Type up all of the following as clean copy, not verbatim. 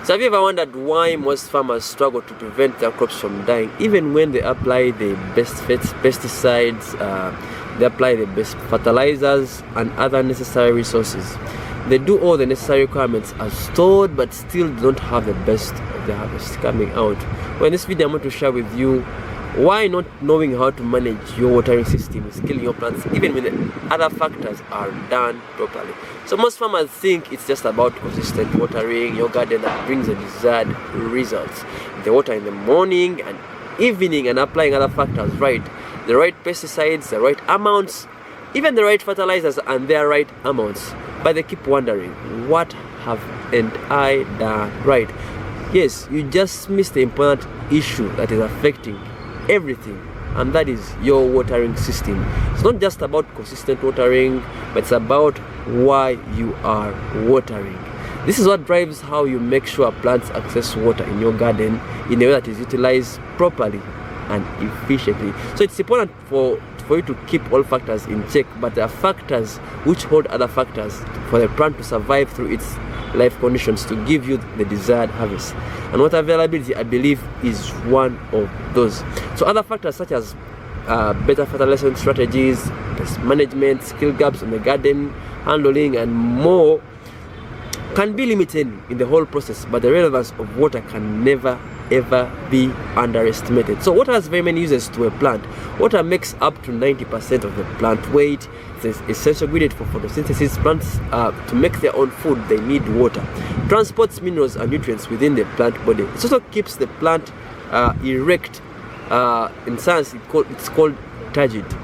So have you ever wondered why most farmers struggle to prevent their crops from dying, even when they apply the best pesticides, they apply the best fertilizers and other necessary resources? They do all the necessary requirements as told, but still don't have the best of the harvest coming out. Well, in this video, I'm going to share with you why not knowing how to manage your watering system is killing your plants, even when the other factors are done properly. So most farmers think it's just about consistent watering your garden that brings the desired results. They water in the morning and evening and applying other factors right, the right pesticides, the right amounts, even the right fertilizers and their right amounts. But they keep wondering, what haven't I done right? Yes, you just missed the important issue that is affecting everything, and that is your watering system. It's not just about consistent watering, but it's about why you are watering. This is what drives how you make sure plants access water in your garden in a way that is utilized properly and efficiently. So it's important for you to keep all factors in check, but there are factors which hold other factors for the plant to survive through its life conditions to give you the desired harvest. And water availability, I believe, is one of those. So other factors such as better fertilization strategies, pest management, skill gaps in the garden handling and more can be limited in the whole process, but the relevance of water can never ever be underestimated. So water has very many uses to a plant. Water makes up to 90% of the plant weight. It's an essential ingredient for photosynthesis. Plants, to make their own food, they need water. Transports minerals and nutrients within the plant body. It also keeps the plant erect. In science, it's called turgidity,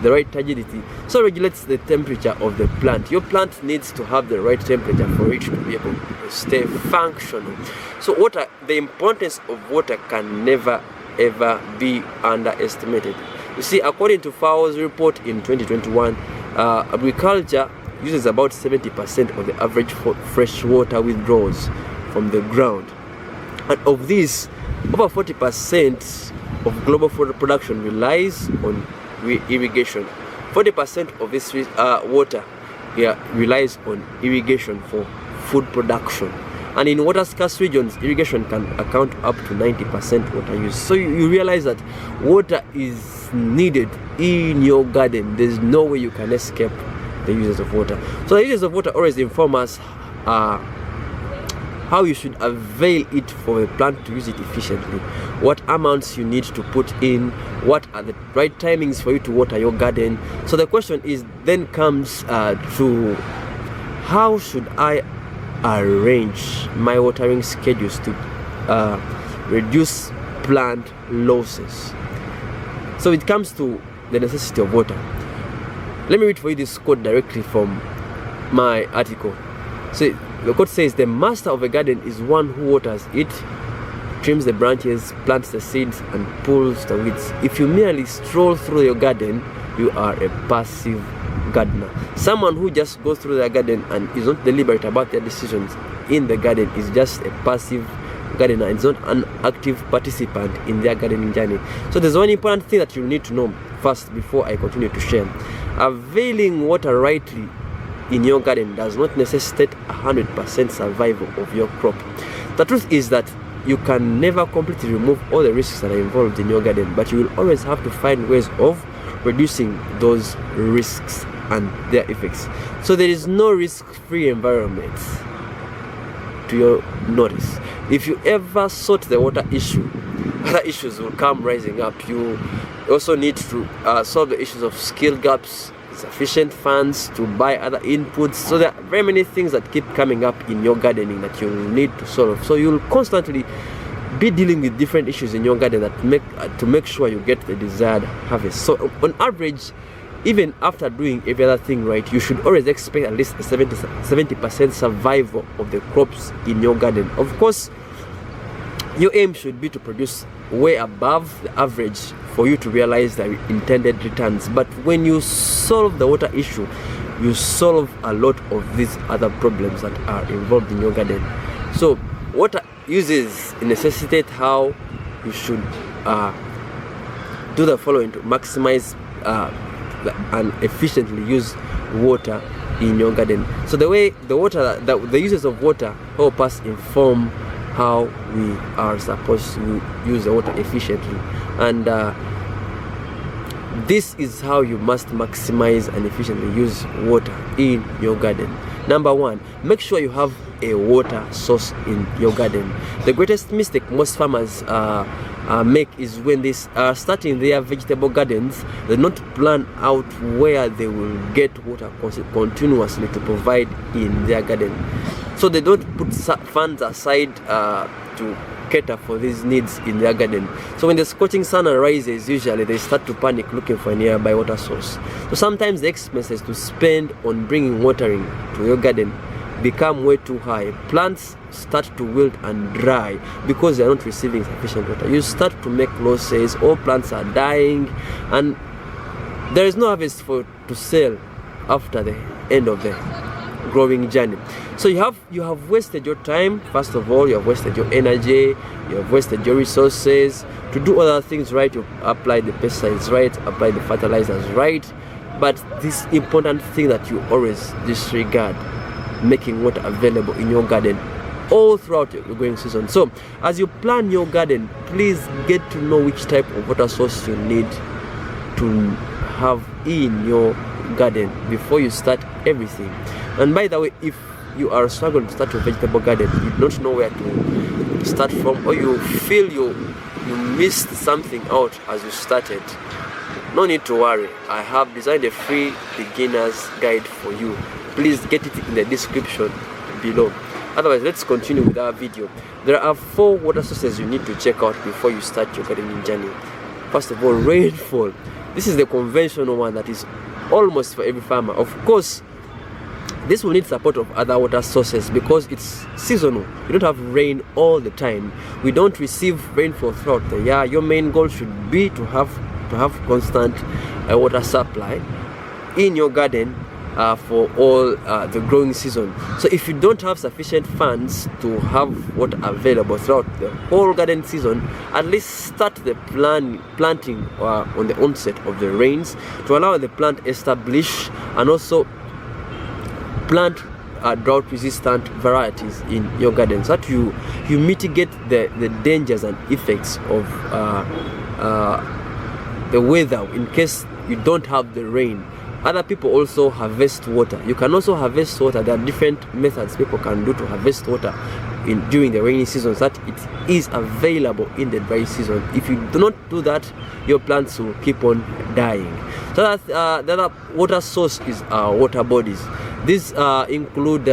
the right turgidity. So regulates the temperature of the plant. Your plant needs to have the right temperature for it to be able to stay functional. So water, the importance of water can never ever be underestimated. You see, according to FAO's report in 2021, agriculture uses about 70% of the average fresh water withdrawals from the ground, and of this, over 40% of global food production relies on irrigation. 40% of this water relies on irrigation for food production. And in water scarce regions, irrigation can account up to 90% water use. So you realize that water is needed in your garden. There's no way you can escape the uses of water. So the uses of water always inform us how you should avail it for the plant to use it efficiently, what amounts you need to put in, what are the right timings for you to water your garden. So the question is then comes to how should I arrange my watering schedules to reduce plant losses. So it comes to the necessity of water. Let me read for you this quote directly from my article. So the quote says, "The master of a garden is one who waters it, trims the branches, plants the seeds, and pulls the weeds. If you merely stroll through your garden, you are a passive gardener." Someone who just goes through their garden and is not deliberate about their decisions in the garden is just a passive gardener. It's not an active participant in their gardening journey. So there's one important thing that you need to know first before I continue to share. Availing water rightly in your garden does not necessitate 100% survival of your crop. The truth is that you can never completely remove all the risks that are involved in your garden, but you will always have to find ways of reducing those risks and their effects. So there is no risk-free environment to your notice. If you ever sort the water issue, other issues will come rising up. You also need to solve the issues of skill gaps, sufficient funds to buy other inputs. So there are very many things that keep coming up in your gardening that you need to solve. So you'll constantly be dealing with different issues in your garden that make sure you get the desired harvest. So on average, even after doing every other thing right, you should always expect at least a 70% survival of the crops in your garden. Of course, your aim should be to produce way above the average for you to realize the intended returns. But when you solve the water issue, you solve a lot of these other problems that are involved in your garden. So water uses necessitate how you should do the following to maximize and efficiently use water in your garden. So the way the uses of water help us inform how we are supposed to use the water efficiently, and this is how you must maximize and efficiently use water in your garden. Number one, make sure you have a water source in your garden. The greatest mistake most farmers make is when they are starting their vegetable gardens, they don't plan out where they will get water continuously to provide in their garden. So they don't put funds aside to cater for these needs in their garden. So when the scorching sun arises, usually they start to panic looking for a nearby water source. So sometimes the expenses to spend on bringing watering to your garden become way too high. Plants start to wilt and dry because they are not receiving sufficient water. You start to make losses, all plants are dying, and there is no harvest to sell after the end of the growing journey. So you have wasted your time. First of all, you have wasted your energy, you have wasted your resources to do other things right. You apply the pesticides right, apply the fertilizers right, but this important thing that you always disregard, making water available in your garden all throughout your growing season. So as you plan your garden, please get to know which type of water source you need to have in your garden before you start everything. And by the way, if you are struggling to start your vegetable garden, you don't know where to start from, or you feel you missed something out as you started, no need to worry. I have designed a free beginner's guide for you. Please get it in the description below. Otherwise, let's continue with our video. There are 4 water sources you need to check out before you start your gardening journey. First of all, rainfall. This is the conventional one that is almost for every farmer. Of course, this will need support of other water sources because it's seasonal. You don't have rain all the time. We don't receive rainfall throughout the year. Your main goal should be to have constant water supply in your garden for all the growing season. So if you don't have sufficient funds to have water available throughout the whole garden season, at least start the planting on the onset of the rains to allow the plant establish, and also plant drought resistant varieties in your garden so that you mitigate the dangers and effects of the weather in case you don't have the rain. Other people also harvest water. You can also harvest water. There are different methods people can do to harvest water during the rainy season so that it is available in the dry season. If you do not do that, your plants will keep on dying. So that the other water source is water bodies. These include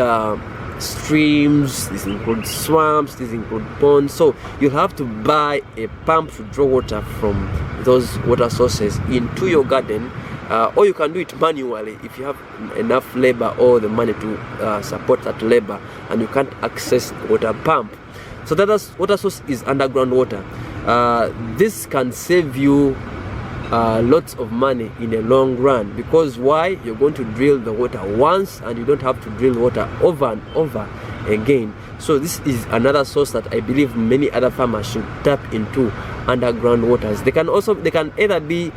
streams, these include swamps, these include ponds. So you have to buy a pump to draw water from those water sources into your garden, or you can do it manually if you have enough labor or the money to support that labor and you can't access the water pump. So the other water source is underground water. This can save you lots of money in the long run, because why? You're going to drill the water once and you don't have to drill water over and over again. So this is another source that I believe many other farmers should tap into, underground waters. They can either be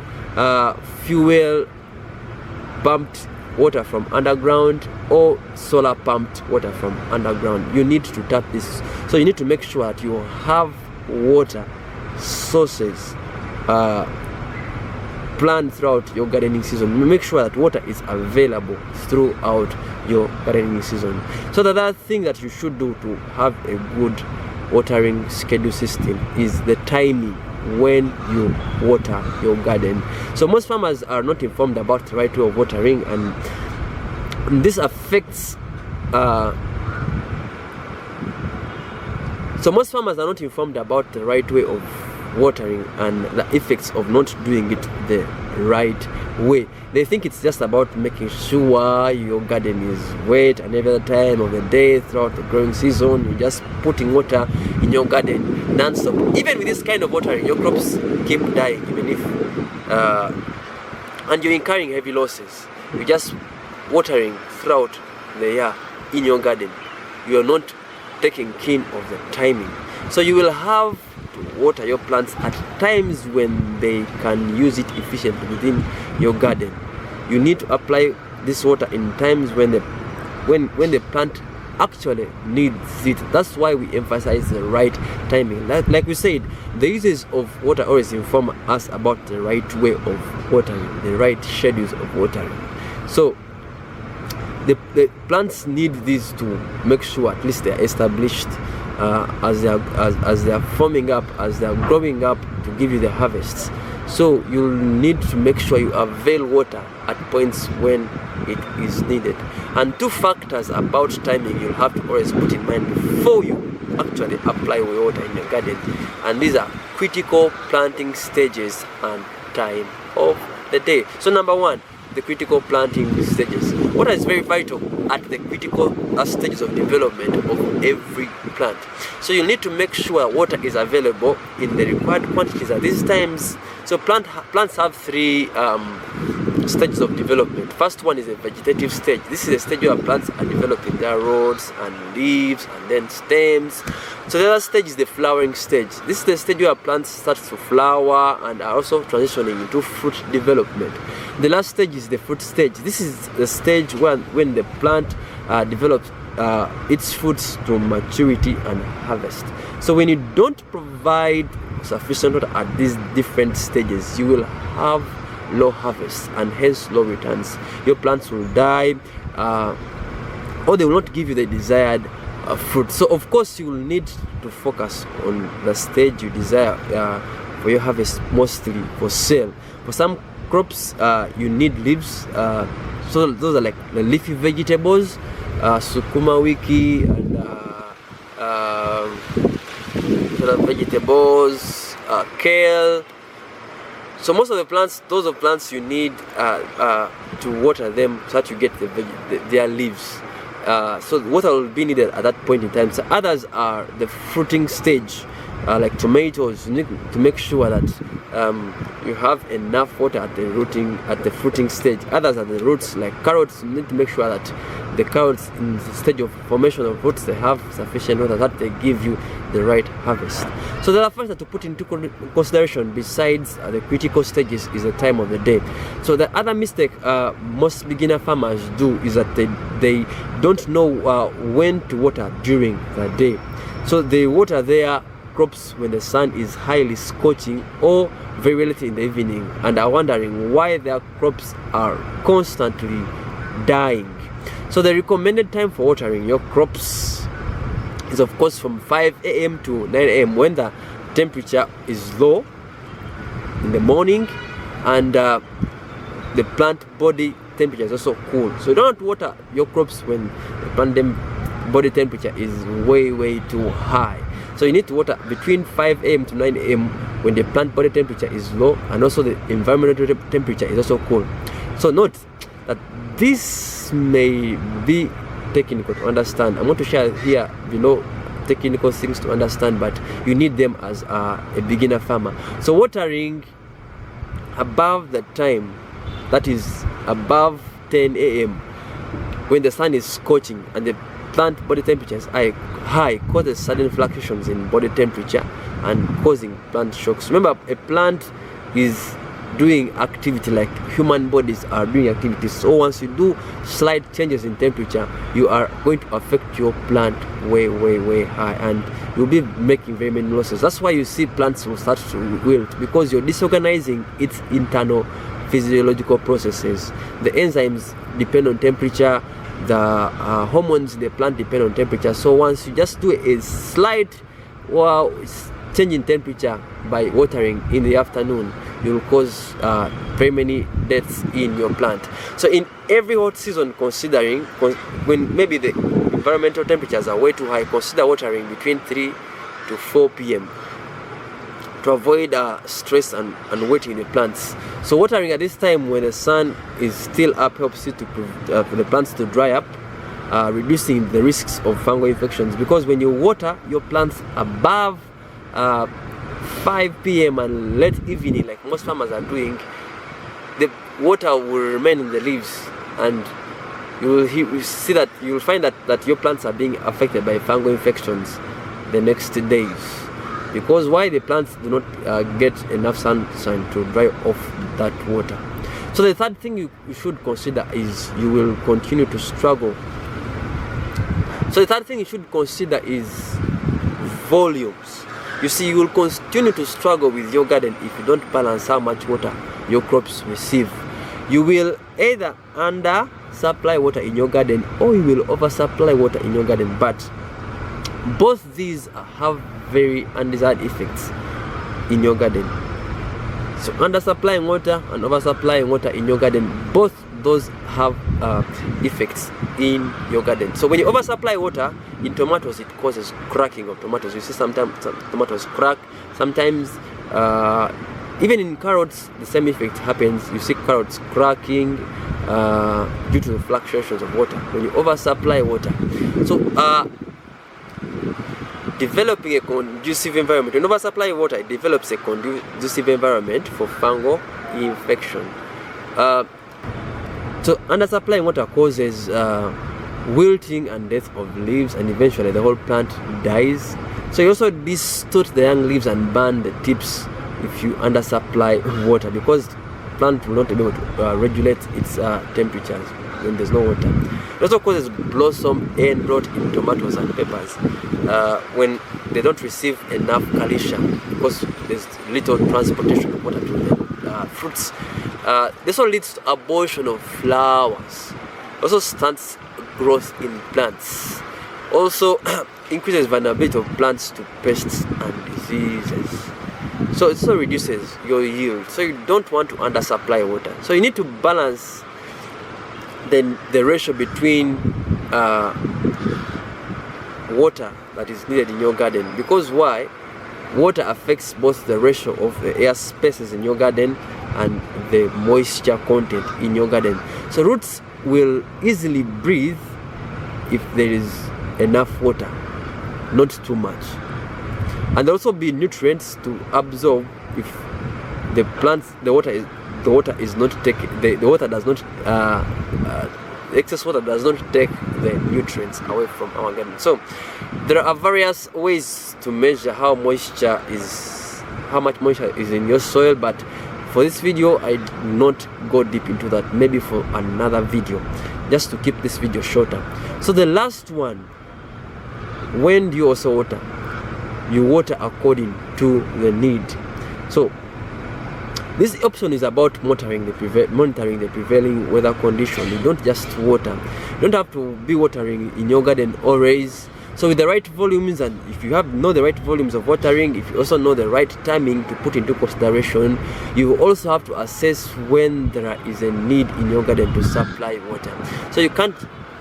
fuel pumped water from underground or solar pumped water from underground. You need to tap this. So you need to make sure that you have water sources planned throughout your gardening season. Make sure that water is available throughout your gardening season. So the other thing that you should do to have a good watering schedule system is the timing when you water your garden. So most farmers are not informed about the right way of watering, and this affects so most farmers are not informed about the right way of watering and the effects of not doing it the right way. They think it's just about making sure your garden is wet and every other time of the day throughout the growing season. You're just putting water in your garden non-stop. Even with this kind of watering, your crops keep dying, even if and you're incurring heavy losses. You're just watering throughout the year in your garden. You are not taking care of the timing. So you will have to water your plants at times when they can use it efficiently within your garden. You need to apply this water in times when the plant actually needs it. That's why we emphasize the right timing. Like we said, the uses of water always inform us about the right way of watering, the right schedules of watering. So the plants need this to make sure at least they're established as they are forming up, as they are growing up, to give you the harvests. So you'll need to make sure you avail water at points when it is needed. And two factors about timing you'll have to always put in mind before you actually apply water in your garden, and these are critical planting stages and time of the day. So number one, the critical planting stages. Water is very vital at the critical stages of development of every plant. So you need to make sure water is available in the required quantities at these times. So plants have three stages of development. First one is a vegetative stage. This is a stage where plants are developing their roots and leaves and then stems. So the other stage is the flowering stage. This is the stage where plants start to flower and are also transitioning into fruit development. The last stage is the fruit stage. This is the stage when the plant develops its fruits to maturity and harvest. So when you don't provide sufficient water at these different stages, you will have low harvest and hence low returns. Your plants will die, or they will not give you the desired fruit. So of course you will need to focus on the stage you desire for your harvest, mostly for sale. For some crops you need leaves, so those are like the leafy vegetables, sukuma wiki and vegetables, kale. So most of the plants, those are plants you need to water them so that you get their leaves. So water will be needed at that point in time. So others are the fruiting stage, like tomatoes. You need to make sure that you have enough water at the fruiting stage. Others are the roots, like carrots. You need to make sure that the carrots in the stage of formation of roots, they have sufficient water that they give you the right harvest. So the other factor to put into consideration besides the critical stages is the time of the day. So the other mistake most beginner farmers do is that they don't know when to water during the day. So they water their crops when the sun is highly scorching or very late in the evening, and are wondering why their crops are constantly dying. So the recommended time for watering your crops is of course from 5 a.m. to 9 a.m. when the temperature is low in the morning and the plant body temperature is also cool. So you don't want to water your crops when the plant body temperature is way too high. So you need to water between 5 a.m. to 9 a.m. when the plant body temperature is low and also the environmental temperature is also cool. So note that this may be technical to understand. I'm going to share here below technical things to understand, but you need them as a beginner farmer. So watering above the time, that is above 10 a.m. when the sun is scorching and the plant body temperatures are high, causes sudden fluctuations in body temperature and causing plant shocks. Remember, a plant is doing activity like human bodies are doing activities. So once you do slight changes in temperature, you are going to affect your plant way high, and you'll be making very many losses. That's why you see plants will start to wilt, because you're disorganizing its internal physiological processes. The enzymes depend on temperature, the hormones in the plant depend on temperature. So once you just do a slight change in temperature by watering in the afternoon, you'll cause very many deaths in your plant. So in every hot season, considering when maybe the environmental temperatures are way too high, consider watering between 3 to 4 p.m. to avoid stress and wetting the plants. So watering at this time when the sun is still up helps you to for the plants to dry up, reducing the risks of fungal infections. Because when you water your plants above 5 p.m. and late evening, like most farmers are doing, the water will remain in the leaves, and you will find that your plants are being affected by fungal infections the next days. Because why? The plants do not get enough sunshine to dry off that water. So the third thing you should consider is you will continue to struggle. So the third thing you should consider is volumes. You see, you will continue to struggle with your garden if you don't balance how much water your crops receive. You will either under supply water in your garden, or you will oversupply water in your garden. But both these have very undesired effects in your garden. So undersupplying water and oversupplying water in your garden, both those have effects in your garden. So when you oversupply water in tomatoes, it causes cracking of tomatoes. You see sometimes tomatoes crack. Sometimes even in carrots, the same effect happens. You see carrots cracking due to the fluctuations of water when you oversupply water. So developing a conducive environment. When oversupply water, it develops a conducive environment for fungal infection. So undersupplying water causes wilting and death of leaves, and eventually the whole plant dies. So you also distort the young leaves and burn the tips if you undersupply water, because plant will not be able to regulate its temperatures when there's no water. It also causes blossom end rot in tomatoes and peppers when they don't receive enough calcium, because there's little transportation of water to the fruits. This all leads to abortion of flowers. Also stunts growth in plants. Also increases vulnerability of plants to pests and diseases. So it also reduces your yield. So you don't want to undersupply water. So you need to balance the ratio between water that is needed in your garden. Because why? Water affects both the ratio of the air spaces in your garden and the moisture content in your garden. So roots will easily breathe if there is enough water, not too much. And there also be nutrients to absorb if the water is not taken. The water does not excess water does not take the nutrients away from our garden. So there are various ways to measure how much moisture is in your soil, but for this video I did not go deep into that. Maybe for another video, just to keep this video shorter. So the last one, when do you also water? You water according to the need. So this option is about monitoring the prevailing weather condition. You don't just water. You don't have to be watering in your garden always. So with the right volumes, and if you know the right volumes of watering, if you also know the right timing to put into consideration, you also have to assess when there is a need in your garden to supply water. So you can't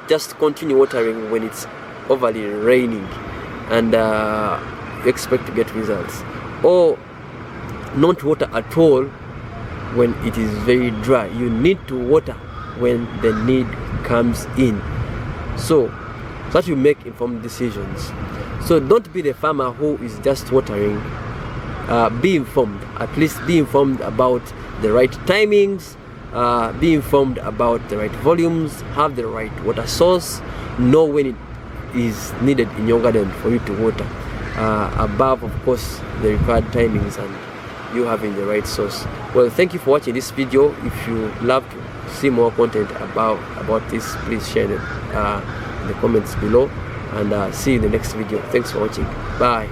just continue watering when it's overly raining and you expect to get results, or not water at all when it is very dry. You need to water when the need comes in, so that you make informed decisions. So don't be the farmer who is just watering. Be informed. At least be informed about the right timings, be informed about the right volumes, have the right water source, know when it is needed in your garden for you to water, above of course the required timings and you having the right source. Well, thank you for watching this video. If you love to see more content about this, please share it in the comments below, and see you in the next video. Thanks for watching. Bye.